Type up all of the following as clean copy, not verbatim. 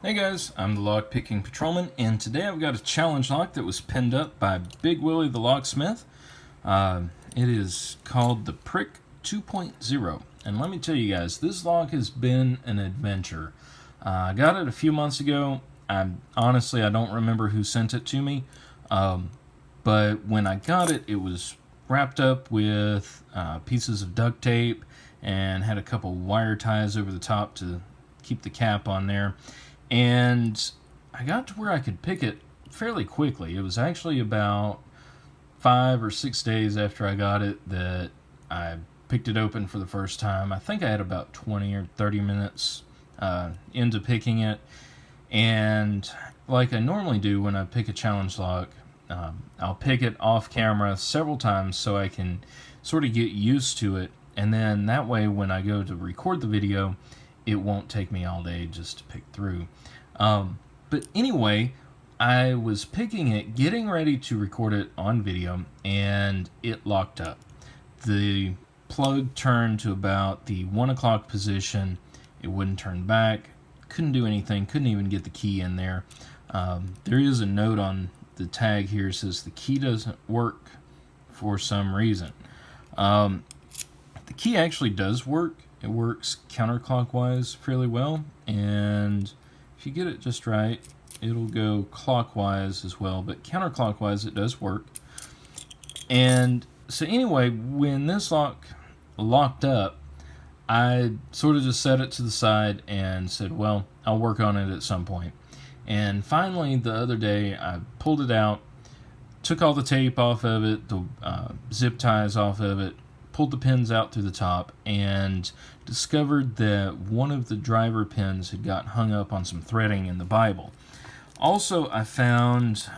Hey guys, I'm the lock-picking patrolman, and today I've got a challenge lock that was pinned up by Big Willie the locksmith. It is called the Prick 2.0, and let me tell you guys, this lock has been an adventure. I got it a few months ago. Honestly, I don't remember who sent it to me, but when I got it, it was wrapped up with pieces of duct tape and had a couple wire ties over the top to keep the cap on there. And I got to where I could pick it fairly quickly. It was actually about 5 or 6 days after I got it that I picked it open for the first time. I think I had about 20 or 30 minutes into picking it. And like I normally do when I pick a challenge lock, I'll pick it off camera several times so I can sort of get used to it. And then that way when I go to record the video, it won't take me all day just to pick through. But anyway, I was picking it, getting ready to record it on video, and it locked up. The plug turned to about the 1 o'clock position. It wouldn't turn back. Couldn't do anything. Couldn't even get the key in there. There is a note on the tag here that says the key doesn't work for some reason. The key actually does work. It works counterclockwise fairly well, and if you get it just right, it'll go clockwise as well, but counterclockwise it does work. And so anyway, when this lock locked up, I sort of just set it to the side and said, well, I'll work on it at some point. And finally, the other day, I pulled it out, took all the tape off of it, the zip ties off of it, pulled the pins out through the top, and discovered that one of the driver pins had got hung up on some threading in the Bible. Also, I found,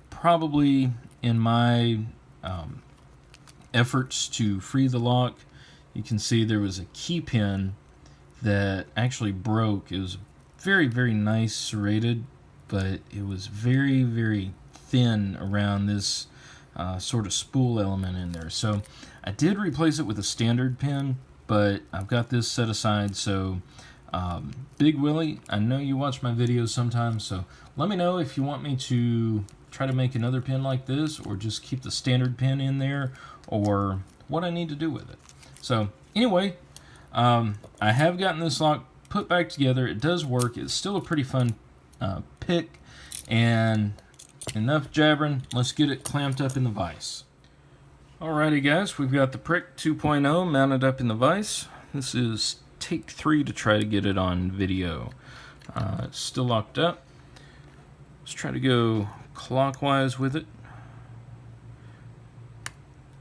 probably in my efforts to free the lock, you can see there was a key pin that actually broke. It was very, very nice serrated, but it was very, very thin around this sort of spool element in there. So I did replace it with a standard pin, but I've got this set aside. So Big Willie, I know you watch my videos sometimes, so let me know if you want me to try to make another pin like this, or just keep the standard pin in there, or what I need to do with it. So anyway, I have gotten this lock put back together. It does work. It's still a pretty fun pick, and enough jabbering, let's get it clamped up in the vise. Alrighty guys, we've got the Prick 2.0 mounted up in the vise. This is take 3 to try to get it on video. It's still locked up. Let's try to go clockwise with it.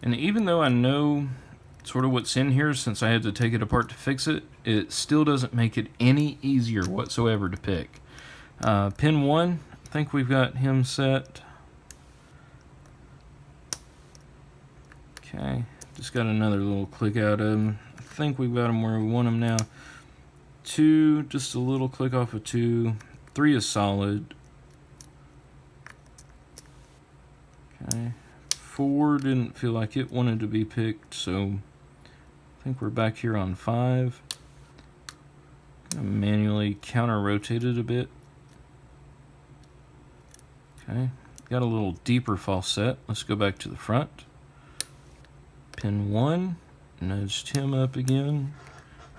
And even though I know sort of what's in here, since I had to take it apart to fix it, it still doesn't make it any easier whatsoever to pick. Pin 1, I think we've got him set. Okay, just got another little click out of him. I think we've got him where we want him now. 2, just a little click off of 2. 3 is solid. Okay, 4 didn't feel like it wanted to be picked, so I think we're back here on 5. Manually counter rotate it a bit. Okay, got a little deeper false set. Let's go back to the front. Pin 1, nudged him up again.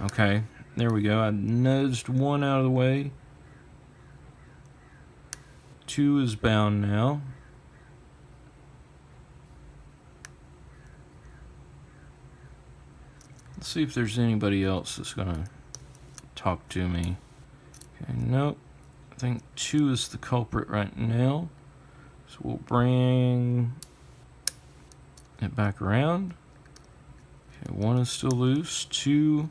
Okay, there we go. I nudged 1 out of the way. 2 is bound now. Let's see if there's anybody else that's gonna talk to me. Okay, nope. I think 2 is the culprit right now. So we'll bring it back around. Okay, 1 is still loose. 2,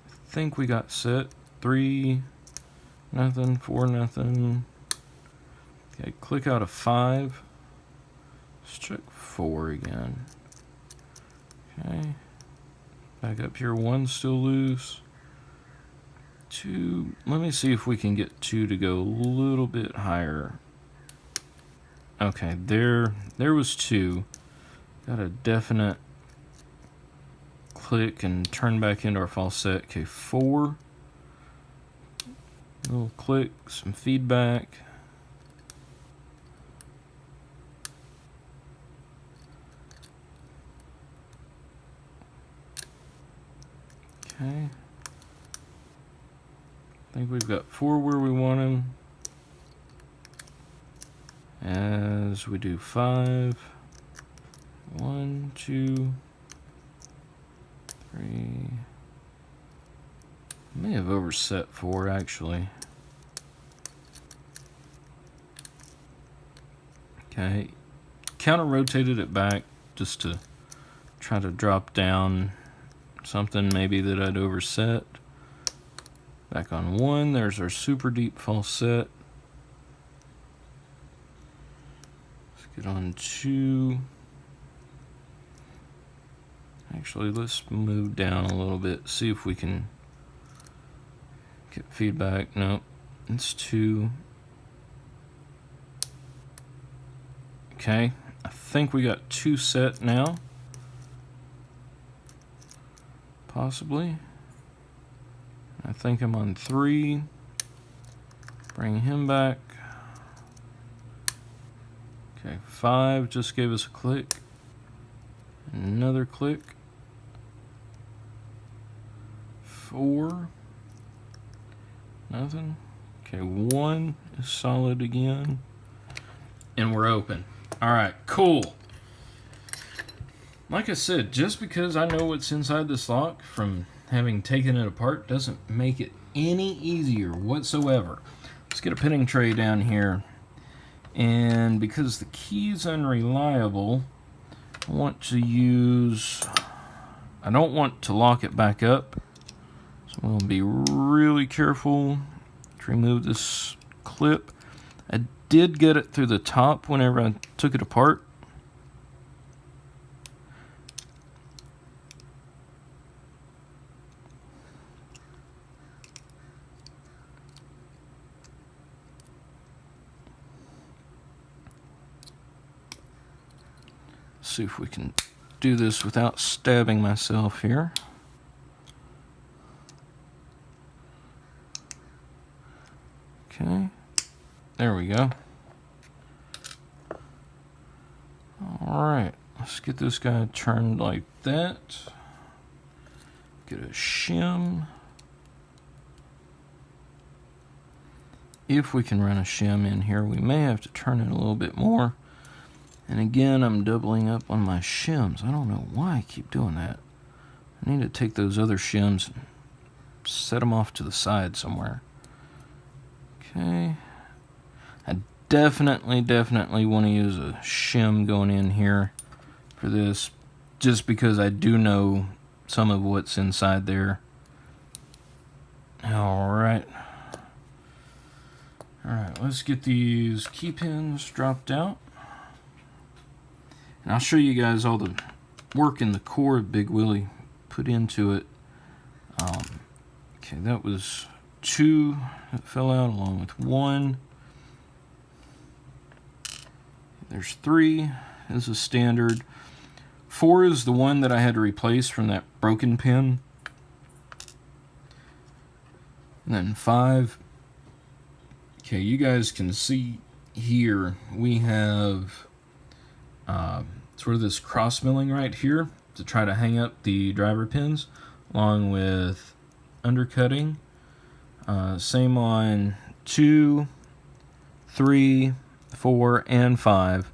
I think we got set. 3, nothing. 4, nothing. Okay, click out of 5. Let's check 4 again. Okay. Back up here, 1 still loose. 2, let me see if we can get 2 to go a little bit higher. Okay, there was 2. Got a definite click and turn back into our false set. Okay, 4. Little click, some feedback. Okay. I think we've got 4 where we want them. As we do 5. 1, 2, 3. May have overset 4 actually. Okay. Counter rotated it back just to try to drop down something maybe that I'd overset. Back on 1, there's our super deep false set. Let's get on 2. Actually, let's move down a little bit, see if we can get feedback. Nope, it's 2. Okay, I think we got 2 set now. Possibly. I think I'm on 3. Bring him back. Okay, 5 just gave us a click. Another click. 4. Nothing. Okay, 1 is solid again. And we're open. Alright, cool. Like I said, just because I know what's inside this lock from having taken it apart doesn't make it any easier whatsoever. Let's get a pinning tray down here. And because the key's unreliable, I don't want to lock it back up. So we'll be really careful to remove this clip. I did get it through the top whenever I took it apart. See if we can do this without stabbing myself here. Okay, there we go. Alright, let's get this guy turned like that. Get a shim. If we can run a shim in here, we may have to turn it a little bit more. And again, I'm doubling up on my shims. I don't know why I keep doing that. I need to take those other shims and set them off to the side somewhere. Okay. I definitely want to use a shim going in here for this, just because I do know some of what's inside there. Alright. Alright, let's get these key pins dropped out. And I'll show you guys all the work in the core Big Willy put into it. Okay, that was 2 that fell out along with 1. There's 3 is a standard. 4 is the one that I had to replace from that broken pin. And then 5. Okay, you guys can see here we have sort of this cross milling right here to try to hang up the driver pins, along with undercutting. Same on 2, 3, 4, and 5.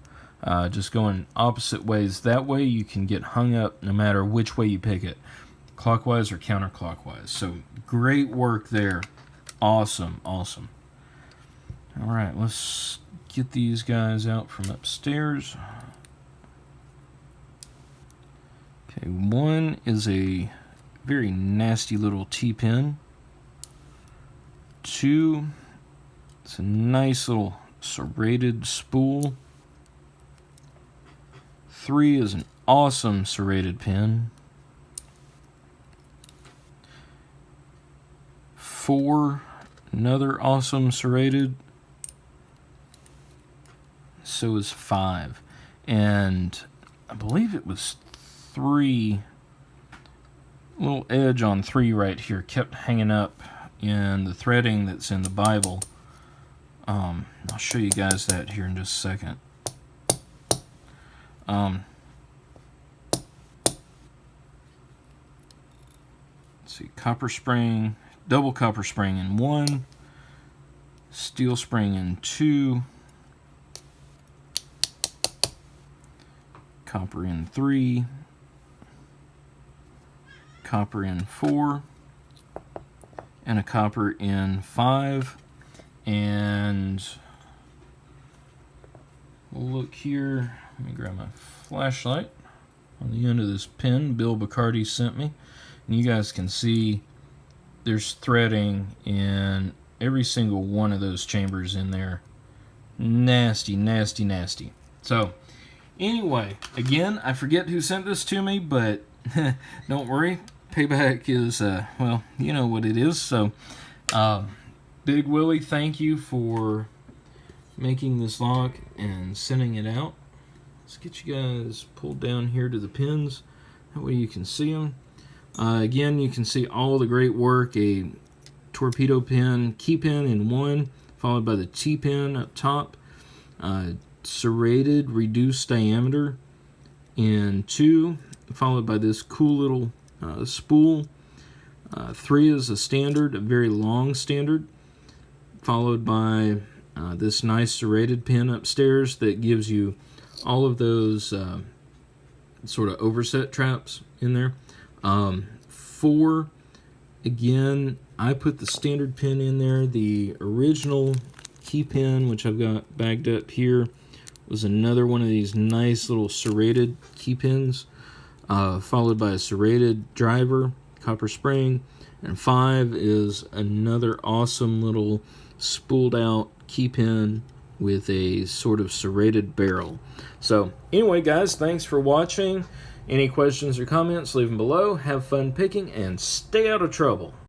Just going opposite ways. That way you can get hung up no matter which way you pick it, clockwise or counterclockwise. So great work there. Awesome, awesome. Alright, let's get these guys out from upstairs. Okay, 1 is a very nasty little T-pin. 2, it's a nice little serrated spool. 3 is an awesome serrated pin. 4, another awesome serrated. so is 5. And I believe it was 3, little edge on 3 right here kept hanging up in the threading that's in the Bible. I'll show you guys that here in just a second. Let's see, copper spring, double copper spring in 1, steel spring in 2, copper in 3, copper in 4, and a copper in 5. And we'll look here. Let me grab my flashlight on the end of this pin Bill Bacardi sent me. And you guys can see there's threading in every single one of those chambers in there. Nasty, nasty, nasty. So, anyway, again, I forget who sent this to me, but don't worry. Payback is, well, you know what it is. So, Big Willie, thank you for making this lock and sending it out. Let's get you guys pulled down here to the pins. That way you can see them. Again, you can see all the great work. A torpedo pin, key pin in 1, followed by the T-pin up top. Serrated, reduced diameter in 2, followed by this cool little spool. 3 is a standard, a very long standard, followed by this nice serrated pin upstairs that gives you all of those sort of overset traps in there. 4, again, I put the standard pin in there. The original key pin, which I've got bagged up here, was another one of these nice little serrated key pins, followed by a serrated driver, copper spring, and 5 is another awesome little spooled out key pin with a sort of serrated barrel. So anyway, guys, thanks for watching. Any questions or comments, leave them below. Have fun picking and stay out of trouble.